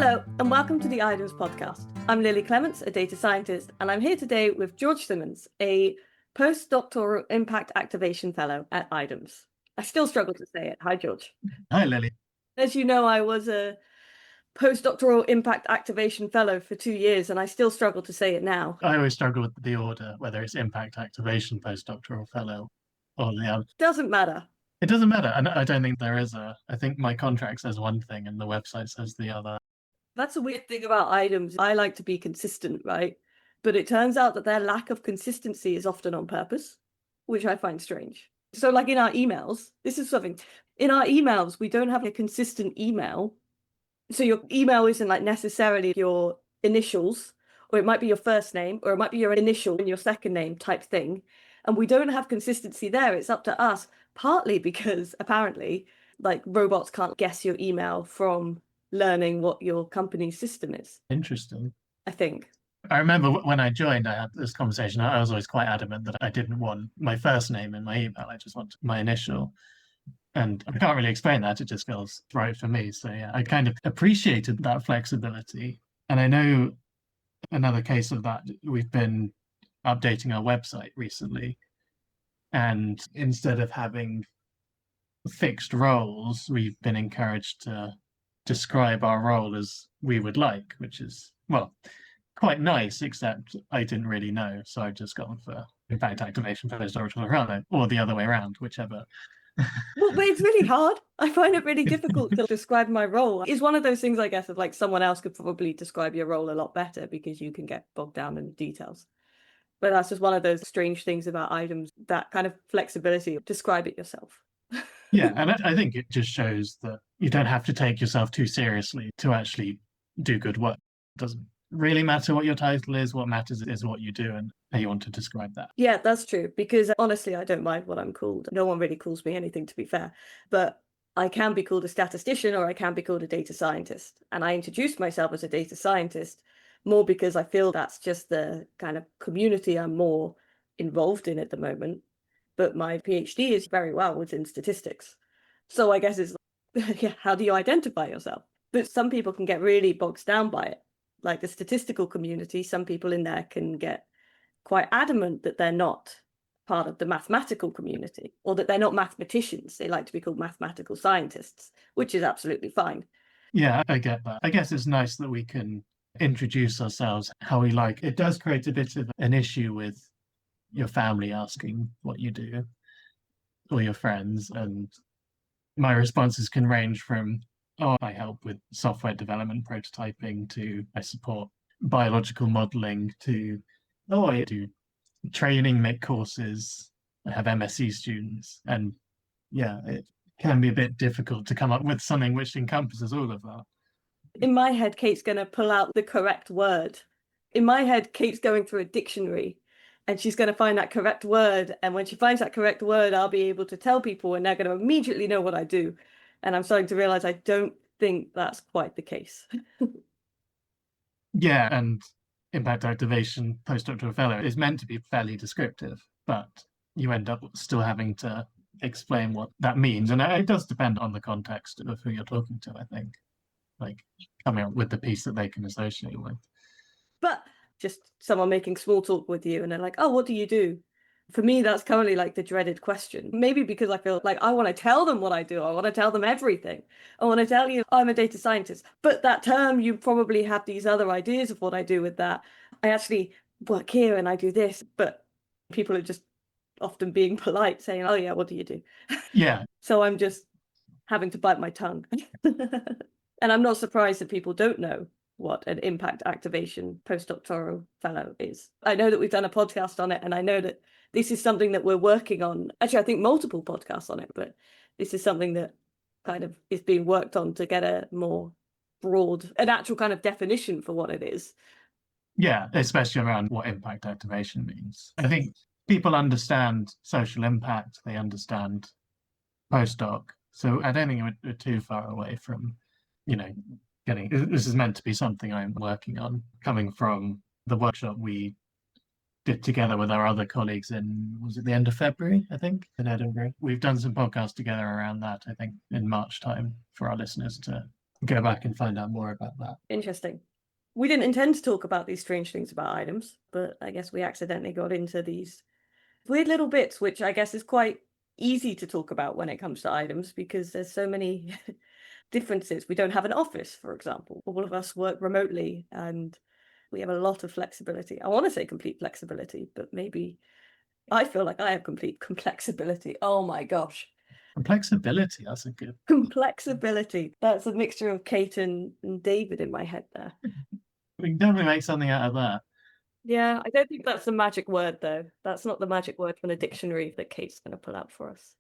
Hello, and welcome to the IDEMS podcast. I'm Lily Clements, a data scientist, and I'm here today with George Simmons, a postdoctoral impact activation fellow at IDEMS. I still struggle to say it. Hi, George. Hi, Lily. As you know, I was a postdoctoral impact activation fellow for 2 years, and I still struggle to say it now. I always struggle with the order, whether it's impact activation postdoctoral fellow or the other. Doesn't matter. It doesn't matter. And I don't think there is I think my contract says one thing and the website says the other. That's a weird thing about IDEMS. I like to be consistent, right? But it turns out that their lack of consistency is often on purpose, which I find strange. So like in our emails, this is something, in our emails, we don't have a consistent email. So your email isn't like necessarily your initials, or it might be your first name, or it might be your initial and your second name type thing. And we don't have consistency there. It's up to us, partly because apparently like robots can't guess your email from learning what your company's system is. Interesting. I think. I remember when I joined, I had this conversation. I was always quite adamant that I didn't want my first name in my email. I just want my initial. And I can't really explain that. It just feels right for me. So yeah, I kind of appreciated that flexibility. And I know another case of that, we've been updating our website recently. And instead of having fixed roles, we've been encouraged to describe our role as we would like, which is, well, quite nice, except I didn't really know. So I've just gone for impact activation postdoctoral or the other way around, whichever. Well, but it's really hard. I find it really difficult to describe my role. It's one of those things, I guess, of like someone else could probably describe your role a lot better because you can get bogged down in the details. But that's just one of those strange things about IDEMS, that kind of flexibility. Describe it yourself. Yeah, and I think it just shows that you don't have to take yourself too seriously to actually do good work. It doesn't really matter what your title is. What matters is what you do and how you want to describe that. Yeah, that's true. Because honestly, I don't mind what I'm called. No one really calls me anything, to be fair. But I can be called a statistician or I can be called a data scientist. And I introduced myself as a data scientist more because I feel that's just the kind of community I'm more involved in at the moment. But my PhD is very well within statistics. So I guess it's like, yeah, how do you identify yourself? But some people can get really bogged down by it. Like the statistical community, some people in there can get quite adamant that they're not part of the mathematical community or that they're not mathematicians. They like to be called mathematical scientists, which is absolutely fine. Yeah, I get that. I guess it's nice that we can introduce ourselves how we like. It does create a bit of an issue with your family asking what you do or your friends, and my responses can range from, oh, I help with software development prototyping, to I support biological modeling, to, oh, I do training, make courses, I have MSc students. And yeah, it can be a bit difficult to come up with something which encompasses all of that. In my head, Kate's going to pull out the correct word. In my head, Kate's going through a dictionary and she's going to find that correct word. And when she finds that correct word, I'll be able to tell people and they're going to immediately know what I do. And I'm starting to realize I don't think that's quite the case. Yeah, and impact activation postdoctoral fellow is meant to be fairly descriptive, but you end up still having to explain what that means. And it does depend on the context of who you're talking to, I think. Like coming up with the piece that they can associate with. But just someone making small talk with you and they're like, oh, what do you do? For me, that's currently like the dreaded question. Maybe because I feel like I want to tell them what I do. I want to tell them everything. I want to tell you I'm a data scientist. But that term, you probably have these other ideas of what I do with that. I actually work here and I do this. But people are just often being polite saying, oh yeah, what do you do? Yeah. So I'm just having to bite my tongue. And I'm not surprised that people don't know what an impact activation postdoctoral fellow is. I know that we've done a podcast on it, and I know that this is something that we're working on. Actually, I think multiple podcasts on it, but this is something that kind of is being worked on to get a more broad, an actual kind of definition for what it is. Yeah, especially around what impact activation means. I think people understand social impact, they understand postdoc. So I don't think we're too far away from, this is meant to be something I'm working on, coming from the workshop we did together with our other colleagues was it the end of February, I think, in Edinburgh. We've done some podcasts together around that, I think, in March time for our listeners to go back and find out more about that. Interesting. We didn't intend to talk about these strange things about IDEMS, but I guess we accidentally got into these weird little bits, which I guess is quite easy to talk about when it comes to IDEMS because there's so many differences. We don't have an office, for example. All of us work remotely and we have a lot of flexibility. I want to say complete flexibility, but maybe I feel like I have complete complexibility. Oh my gosh. Complexibility, that's a good. Complexibility. That's a mixture of Kate and David in my head there. We can definitely make something out of that. Yeah, I don't think that's the magic word, though. That's not the magic word from the dictionary that Kate's going to pull out for us.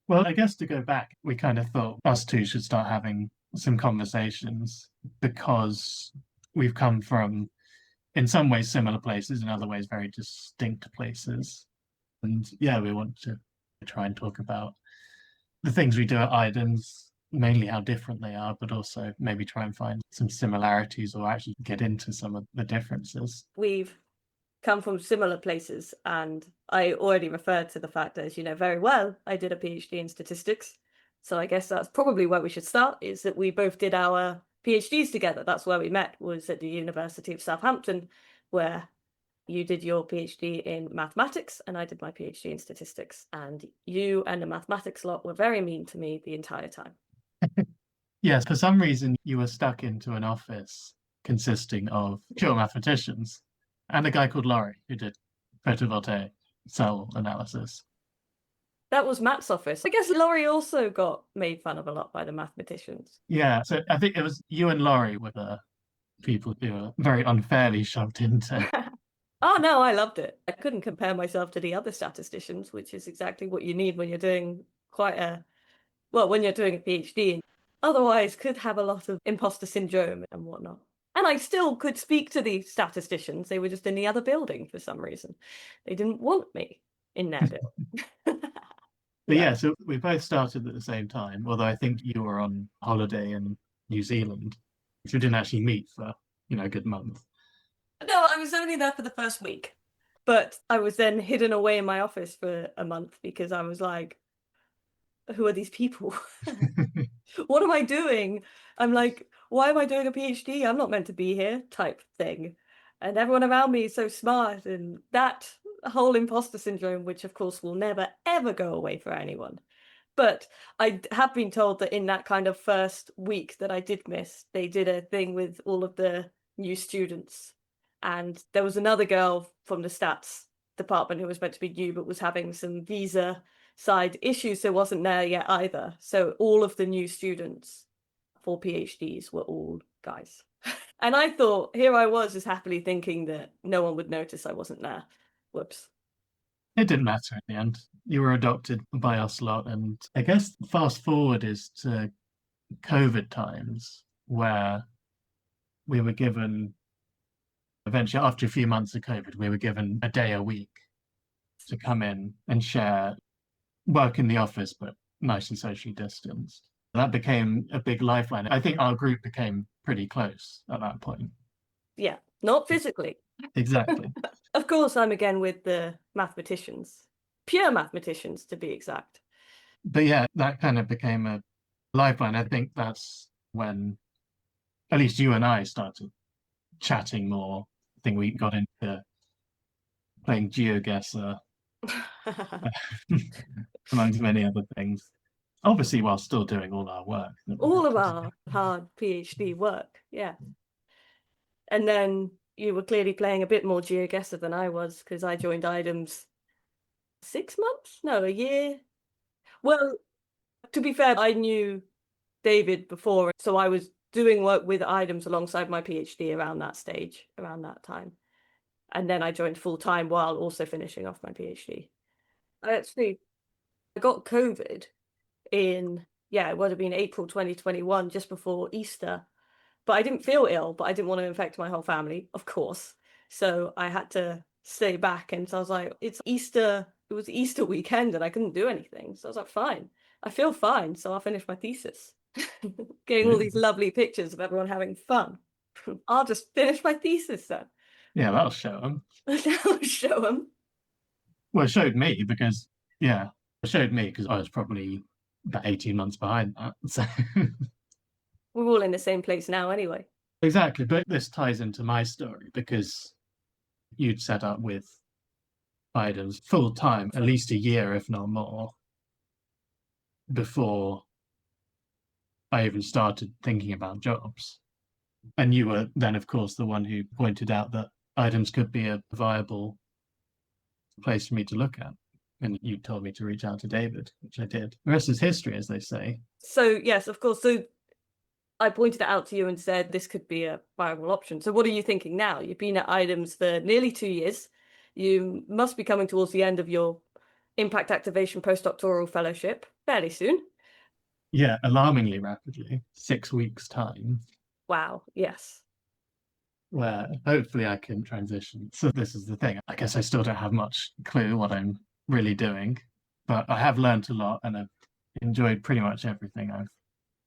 Well, I guess to go back, we kind of thought us two should start having some conversations because we've come from, in some ways, similar places, in other ways, very distinct places. And yeah, we want to try and talk about the things we do at IDEMS, mainly how different they are, but also maybe try and find some similarities or actually get into some of the differences. We've come from similar places, and I already referred to the fact that, as you know very well, I did a PhD in statistics. So I guess that's probably where we should start, is that we both did our PhDs together. That's where we met, was at the University of Southampton, where you did your PhD in mathematics and I did my PhD in statistics. And you and the mathematics lot were very mean to me the entire time. Yes, for some reason, you were stuck into an office consisting of pure mathematicians and a guy called Laurie who did photovoltaic cell analysis. That was Matt's office. I guess Laurie also got made fun of a lot by the mathematicians. Yeah, so I think it was you and Laurie were the people who were very unfairly shoved into. Oh no, I loved it. I couldn't compare myself to the other statisticians, which is exactly what you need when you're doing when you're doing a PhD. Otherwise, could have a lot of imposter syndrome and whatnot. And I still could speak to the statisticians. They were just in the other building for some reason. They didn't want me in their building. But yeah, so we both started at the same time, although I think you were on holiday in New Zealand, which we didn't actually meet for, a good month. No, I was only there for the first week. But I was then hidden away in my office for a month because I was like, who are these people? What am I doing? I'm like, why am I doing a PhD? I'm not meant to be here, type thing. And everyone around me is so smart, and that whole imposter syndrome, which of course will never ever go away for anyone. But I have been told that in that kind of first week that I did miss, they did a thing with all of the new students. And there was another girl from the stats department who was meant to be new, but was having some visa side issues, so wasn't there yet either. So all of the new students for PhDs were all guys. And I thought, here I was just happily thinking that no one would notice I wasn't there. Whoops. It didn't matter in the end. You were adopted by us lot. And I guess fast forward is to COVID times where we were given, eventually after a few months of COVID, we were given a day a week to come in and share work in the office, but nicely socially distanced. That became a big lifeline. I think our group became pretty close at that point. Yeah, not physically. Exactly. Of course, I'm again with the mathematicians, pure mathematicians to be exact. But yeah, that kind of became a lifeline. I think that's when at least you and I started chatting more. I think we got into playing GeoGuessr, amongst many other things. Obviously, while still doing all our work. All of our hard PhD work, yeah. And then you were clearly playing a bit more GeoGuessr than I was, because I joined IDEMS 6 months? No, a year. Well, to be fair, I knew David before, so I was doing work with IDEMS alongside my PhD around that stage, around that time. And then I joined full time while also finishing off my PhD. I got COVID it would have been April 2021, just before Easter. But I didn't feel ill, but I didn't want to infect my whole family, of course. So I had to stay back. And so I was like, it's Easter. It was Easter weekend and I couldn't do anything. So I was like, fine, I feel fine. So I'll finish my thesis. Getting all these lovely pictures of everyone having fun. I'll just finish my thesis then. Yeah, that'll show them. That'll show them. Well, it showed me because, I was probably about 18 months behind that. So We're all in the same place now anyway. Exactly. But this ties into my story because you'd set up with IDEMS full time, at least a year, if not more, before I even started thinking about jobs. And you were then, of course, the one who pointed out that IDEMS could be a viable place for me to look at. And you told me to reach out to David, which I did. The rest is history, as they say. So yes, of course. So I pointed it out to you and said this could be a viable option. So what are you thinking now? You've been at IDEMS for nearly 2 years. You must be coming towards the end of your impact activation postdoctoral fellowship fairly soon. Yeah, alarmingly rapidly, 6 weeks' time. Wow, yes. Where hopefully I can transition. So this is the thing. I guess I still don't have much clue what I'm really doing, but I have learned a lot and I've enjoyed pretty much everything I've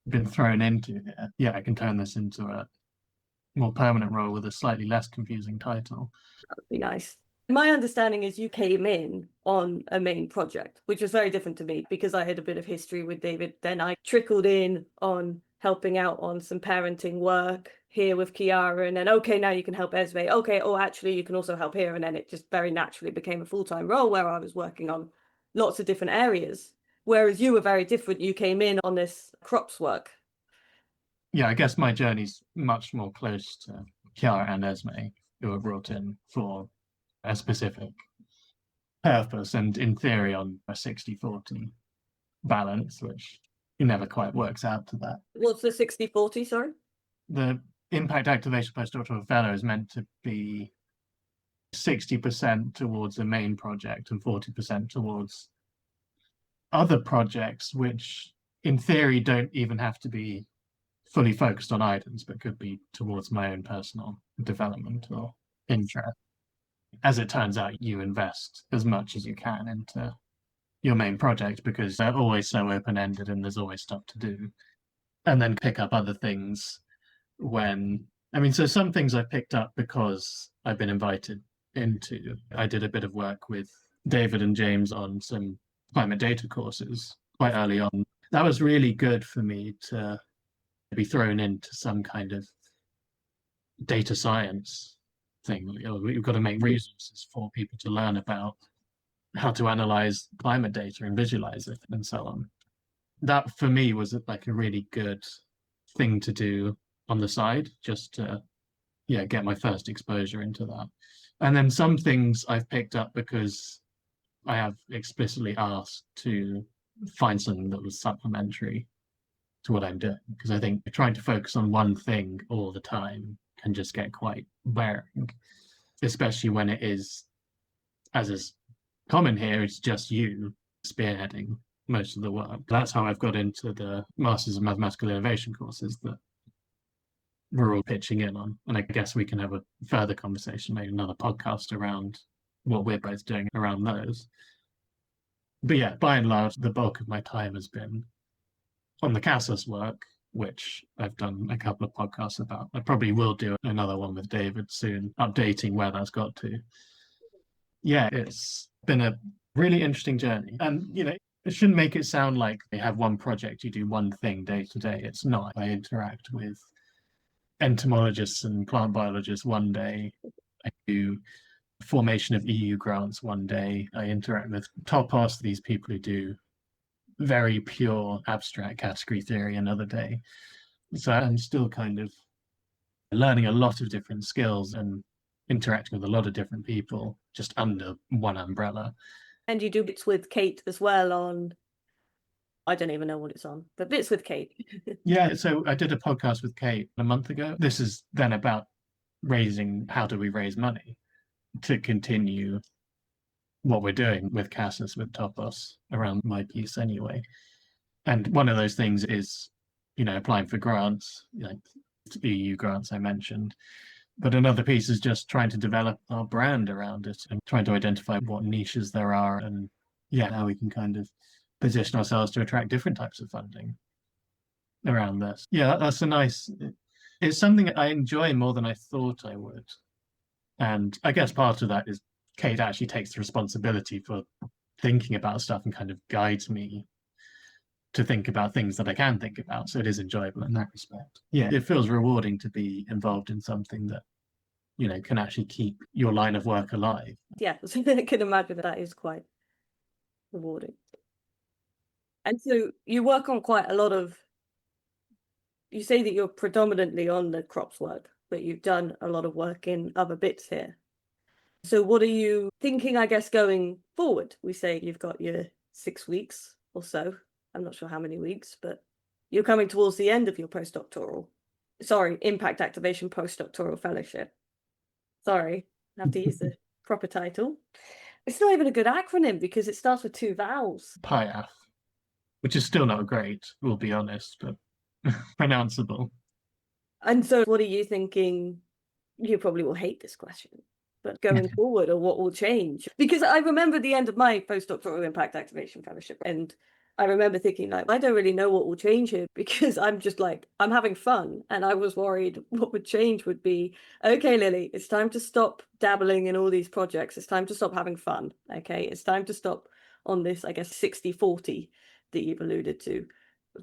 been thrown into here. Yeah, I can turn this into a more permanent role with a slightly less confusing title. That would be nice. My understanding is you came in on a main project, which was very different to me because I had a bit of history with David. Then I trickled in on helping out on some parenting work here with Kiara, and then okay, now you can help Esme. Okay, oh, actually, you can also help here, and then it just very naturally became a full-time role where I was working on lots of different areas. Whereas you were very different. You came in on this crops work. Yeah, I guess my journey's much more close to Kiara and Esme, who were brought in for a specific purpose and in theory on a 60-40 balance, which never quite works out to that. What's the 60-40, sorry? The impact activation postdoctoral fellow is meant to be 60% towards the main project and 40% towards other projects, which in theory don't even have to be fully focused on items, but could be towards my own personal development or interest. As it turns out, you invest as much as you can into your main project because they're always so open-ended and there's always stuff to do. And then pick up other things so some things I picked up because I've been invited into. I did a bit of work with David and James on some climate data courses quite early on. That was really good for me to be thrown into some kind of data science thing. We've got to make resources for people to learn about how to analyze climate data and visualize it and so on. That for me was like a really good thing to do on the side, just to get my first exposure into that. And then some things I've picked up because I have explicitly asked to find something that was supplementary to what I'm doing, because I think trying to focus on one thing all the time can just get quite wearing, especially when it is, as is common here, it's just you spearheading most of the work. That's how I've got into the Masters of Mathematical Innovation courses that we're all pitching in on. And I guess we can have a further conversation, maybe another podcast around what we're both doing around those. But yeah, by and large, the bulk of my time has been on the CASAS work, which I've done a couple of podcasts about. I probably will do another one with David soon, updating where that's got to. Yeah, it's been a really interesting journey. And, it shouldn't make it sound like you have one project, you do one thing day to day. It's not. I interact with entomologists and plant biologists one day. I do formation of EU grants one day. I interact with topos, these people who do very pure abstract category theory another day. So I'm still kind of learning a lot of different skills and interacting with a lot of different people just under one umbrella. And you do bits with Kate as well on, I don't even know what it's on, but bits with Kate. Yeah, so I did a podcast with Kate a month ago. This is then about how do we raise money to continue what we're doing with CASAS, with Topos, around my piece anyway. And one of those things is, applying for grants, like the EU grants I mentioned. But another piece is just trying to develop our brand around it and trying to identify what niches there are and how we can kind of position ourselves to attract different types of funding around this. Yeah, that's it's something I enjoy more than I thought I would. And I guess part of that is Kate actually takes the responsibility for thinking about stuff and kind of guides me to think about things that I can think about. So it is enjoyable in that respect. Yeah, it feels rewarding to be involved in something that, can actually keep your line of work alive. Yeah, so I can imagine that is quite rewarding. And so you work on quite a lot of, you say that you're predominantly on the crops work, but you've done a lot of work in other bits here. So what are you thinking, I guess, going forward? We say you've got your 6 weeks or so. I'm not sure how many weeks, but you're coming towards the end of your impact activation postdoctoral fellowship. Sorry, I have to use the proper title. It's not even a good acronym because it starts with 2 vowels. PIAF, which is still not great, we'll be honest, but pronounceable. And so what are you thinking? You probably will hate this question, but going forward, or what will change? Because I remember the end of my postdoctoral impact activation fellowship, and I remember thinking, like, I don't really know what will change here because I'm just like, I'm having fun. And I was worried what would change would be, okay, Lily, it's time to stop dabbling in all these projects. It's time to stop having fun. Okay. It's time to stop on this, I guess, 60-40 that you've alluded to.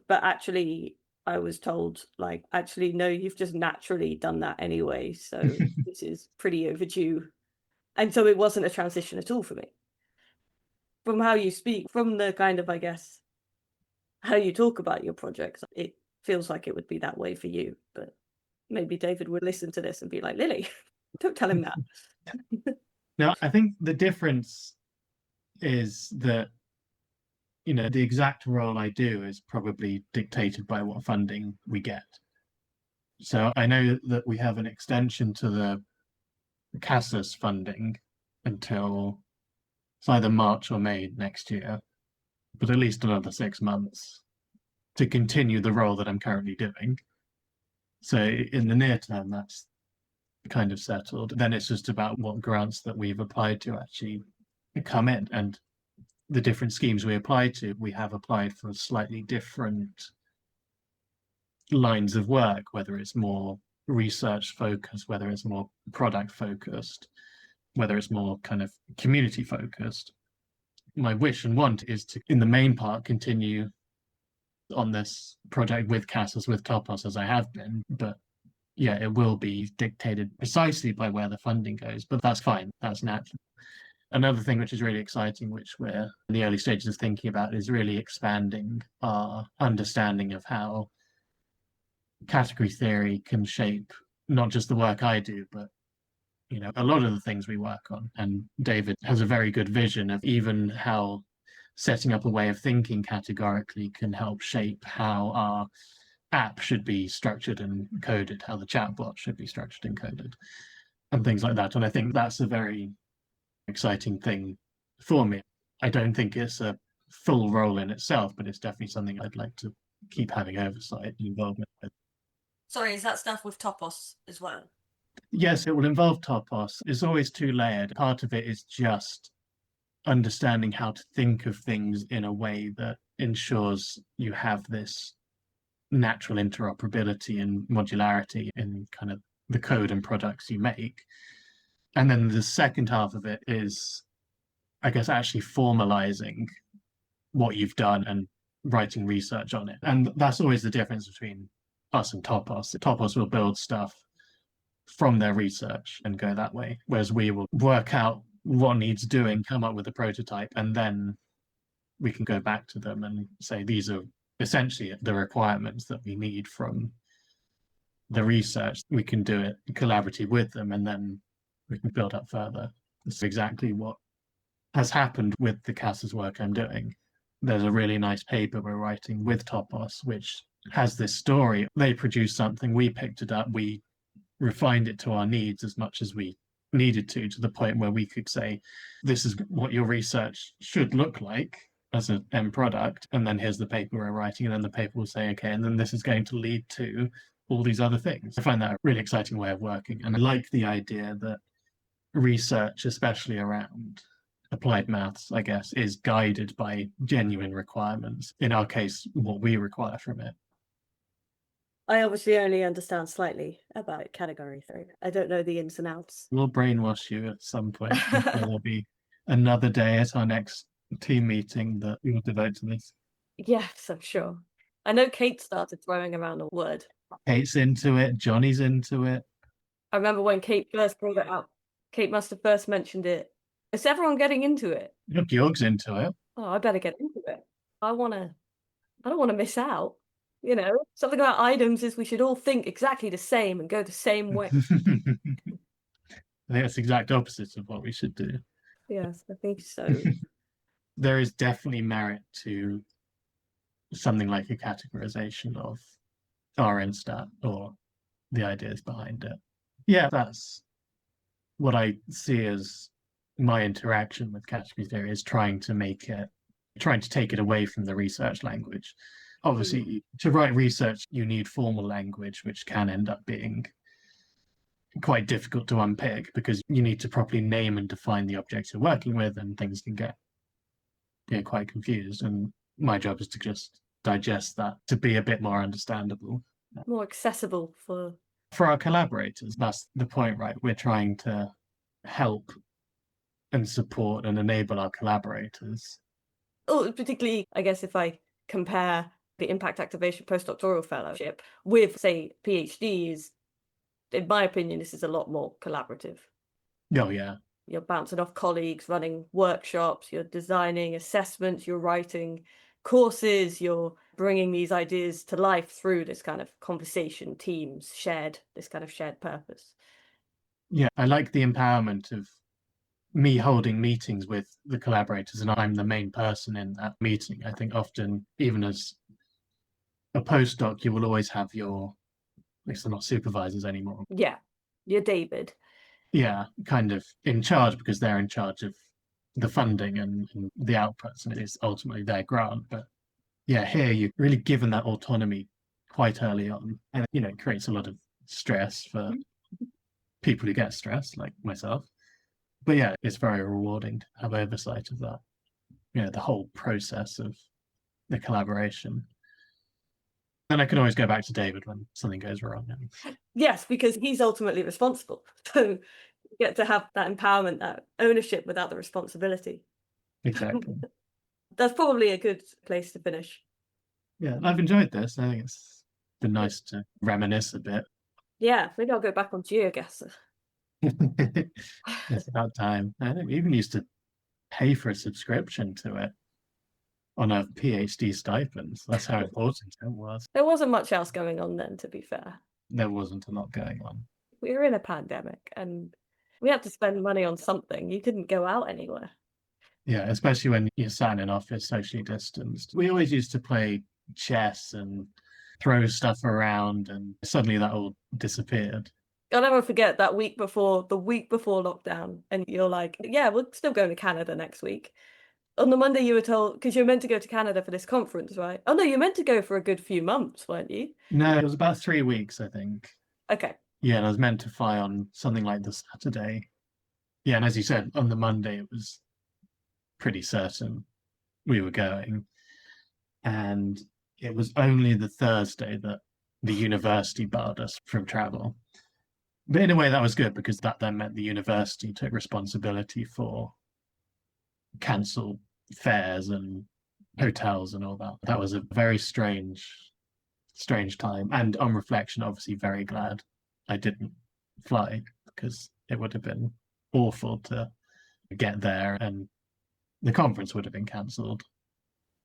But actually, I was told, like, actually, no, you've just naturally done that anyway. So this is pretty overdue. And so it wasn't a transition at all for me. From how you speak, from the kind of, I guess, how you talk about your projects, it feels like it would be that way for you. But maybe David would listen to this and be like, Lily, don't tell him that. Now, I think the difference is that, the exact role I do is probably dictated by what funding we get. So I know that we have an extension to the CASAS funding until it's either March or May next year, but at least another 6 months to continue the role that I'm currently doing. So in the near term, that's kind of settled. Then it's just about what grants that we've applied to actually come in, and the different schemes we apply to, we have applied for slightly different lines of work, whether it's more research focused, whether it's more product focused, whether it's more kind of community focused. My wish and want is to, in the main part, continue on this project with CASAS, with Topos, as I have been, but yeah, it will be dictated precisely by where the funding goes, but that's fine, that's natural. Another thing which is really exciting, which we're in the early stages of thinking about, is really expanding our understanding of how category theory can shape not just the work I do, but a lot of the things we work on. And David has a very good vision of even how setting up a way of thinking categorically can help shape how our app should be structured and coded, how the chatbot should be structured and coded, and things like that. And I think that's a very exciting thing for me. I don't think it's a full role in itself, but it's definitely something I'd like to keep having oversight and involvement with. Sorry, is that stuff with Topos as well? Yes, it will involve Topos. It's always two-layered. Part of it is just understanding how to think of things in a way that ensures you have this natural interoperability and modularity in kind of the code and products you make. And then the second half of it is, I guess, actually formalizing what you've done and writing research on it. And that's always the difference between us and Topos. Topos will build stuff from their research and go that way, whereas we will work out what needs doing, come up with a prototype, and then we can go back to them and say, these are essentially the requirements that we need from the research. We can do it collaboratively with them, and then we can build up further. That's exactly what has happened with the CASAS work I'm doing. There's a really nice paper we're writing with Topos, which has this story. They produced something, we picked it up, we refined it to our needs as much as we needed to the point where we could say, this is what your research should look like as an end product, and then here's the paper we're writing, and then the paper will say, okay, and then this is going to lead to all these other things. I find that a really exciting way of working, and I like the idea that research, especially around applied maths, I guess, is guided by genuine requirements. In our case, what we require from it. I obviously only understand slightly about category theory. I don't know the ins and outs. We'll brainwash you at some point. There'll be another day at our next team meeting that we will devote to this. Yes, I'm sure. I know Kate started throwing around the word. Kate's into it. Johnny's into it. I remember when Kate first brought it up. Kate must have first mentioned it. Is everyone getting into it? Georg's into it. Oh, I better get into it. I don't want to miss out. You know, something about IDEMS is we should all think exactly the same and go the same way. I think that's the exact opposite of what we should do. Yes, I think so. There is definitely merit to something like a categorization of RNstat or the ideas behind it. Yeah, that's what I see as my interaction with category theory, is trying to take it away from the research language. Obviously, to write research, you need formal language, which can end up being quite difficult to unpick because you need to properly name and define the objects you're working with, and things can get quite confused. And my job is to just digest that to be a bit more understandable, more accessible for our collaborators. That's the point, right? We're trying to help and support and enable our collaborators. Oh, particularly, I guess, if I compare the impact activation postdoctoral fellowship with, say, PhDs, in my opinion, this is a lot more collaborative. Oh, yeah. You're bouncing off colleagues, running workshops, you're designing assessments, you're writing courses, you're bringing these ideas to life through this kind of conversation, teams, this kind of shared purpose. Yeah, I like the empowerment of me holding meetings with the collaborators and I'm the main person in that meeting. I think often, even as a postdoc, you will always have at least they're not supervisors anymore. Yeah, you're David. Yeah, kind of in charge because they're in charge of the funding and the outputs, and it is ultimately their grant. But yeah, here you're really given that autonomy quite early on, and it creates a lot of stress for people who get stressed, like myself. But yeah, it's very rewarding to have oversight of that. The whole process of the collaboration. And I can always go back to David when something goes wrong. Yes, because he's ultimately responsible. So you get to have that empowerment, that ownership without the responsibility. Exactly. That's probably a good place to finish. Yeah, I've enjoyed this. I think it's been nice to reminisce a bit. Yeah, maybe I'll go back on GeoGuessr. It's about time. I think we even used to pay for a subscription to it on a PhD stipend. That's how important it was. There wasn't much else going on then, to be fair. There wasn't a lot going on. We were in a pandemic and we had to spend money on something. You couldn't go out anywhere. Yeah, especially when you're sat in an office socially distanced. We always used to play chess and throw stuff around, and suddenly that all disappeared. I'll never forget the week before lockdown, and you're like, yeah, we're still going to Canada next week. On the Monday you were told, because you're meant to go to Canada for this conference, right? Oh no, you're meant to go for a good few months, weren't you? No, it was about 3 weeks, I think. Okay. Yeah, and I was meant to fly on something like the Saturday. Yeah, and as you said, on the Monday it was pretty certain we were going. And it was only the Thursday that the university barred us from travel. But in a way, that was good because that then meant the university took responsibility for cancelled fares and hotels and all that. That was a very strange time. And on reflection, obviously very glad I didn't fly because it would have been awful to get there and the conference would have been cancelled.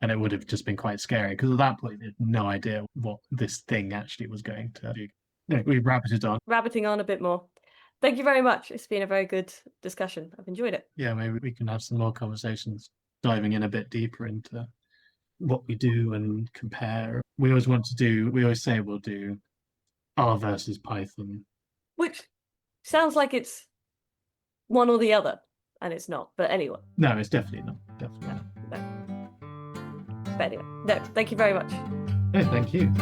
And it would have just been quite scary because at that point, we had no idea what this thing actually was going to do. No, we rabbiting on a bit more. Thank you very much. It's been a very good discussion. I've enjoyed it. Yeah, maybe we can have some more conversations diving in a bit deeper into what we do and compare. We always say we'll do R versus Python. Which sounds like it's one or the other, and it's not. But anyway. No, it's definitely not. Definitely not. No. But anyway, no, thank you very much. No, thank you.